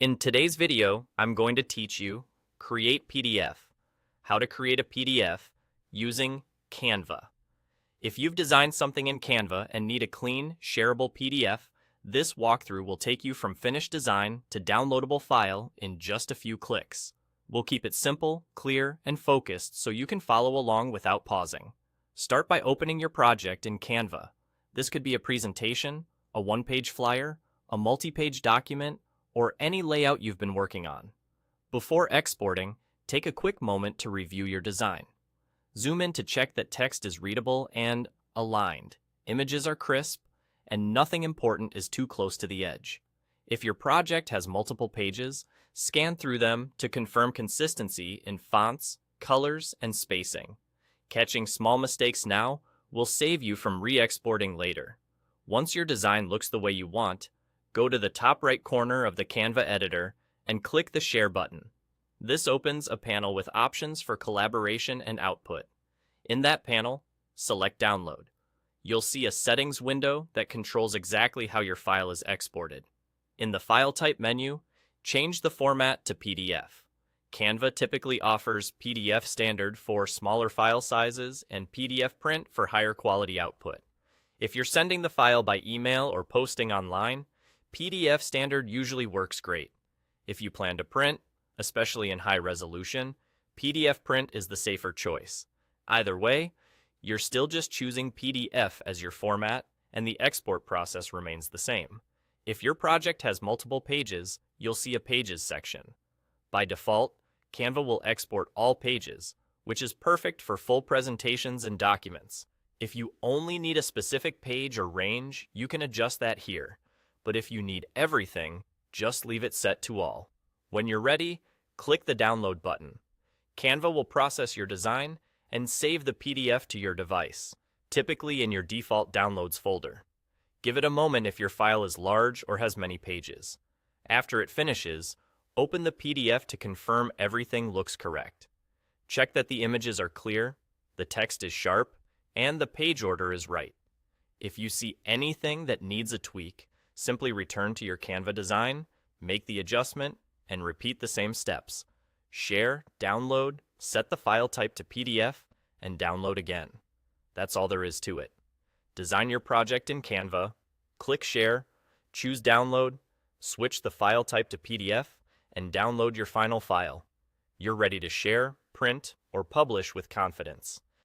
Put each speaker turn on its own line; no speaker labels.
In today's video, I'm going to teach you Create PDF, how to create a PDF using Canva. If you've designed something in Canva and need a clean, shareable PDF, this walkthrough will take you from finished design to downloadable file in just a few clicks. We'll keep it simple, clear, and focused so you can follow along without pausing. Start by opening your project in Canva. This could be a presentation, a one-page flyer, a multi-page document, or any layout you've been working on. Before exporting, take a quick moment to review your design. Zoom in to check that text is readable and aligned, images are crisp, and nothing important is too close to the edge. If your project has multiple pages, scan through them to confirm consistency in fonts, colors, and spacing. Catching small mistakes now will save you from re-exporting later. Once your design looks the way you want, go to the top right corner of the Canva editor and click the Share button. This opens a panel with options for collaboration and output. In that panel, select Download. You'll see a settings window that controls exactly how your file is exported. In the File Type menu, change the format to PDF. Canva typically offers PDF Standard for smaller file sizes and PDF Print for higher quality output. If you're sending the file by email or posting online, PDF Standard usually works great. If you plan to print, especially in high resolution, PDF Print is the safer choice. Either way, you're still just choosing PDF as your format, and the export process remains the same. If your project has multiple pages, you'll see a Pages section. By default, Canva will export all pages, which is perfect for full presentations and documents. If you only need a specific page or range, you can adjust that here. But if you need everything, just leave it set to all. When you're ready, click the Download button. Canva will process your design and save the PDF to your device, typically in your default Downloads folder. Give it a moment if your file is large or has many pages. After it finishes, open the PDF to confirm everything looks correct. Check that the images are clear, the text is sharp, and the page order is right. If you see anything that needs a tweak, simply return to your Canva design, make the adjustment, and repeat the same steps. Share, download, set the file type to PDF, and download again. That's all there is to it. Design your project in Canva, click Share, choose Download, switch the file type to PDF, and download your final file. You're ready to share, print, or publish with confidence.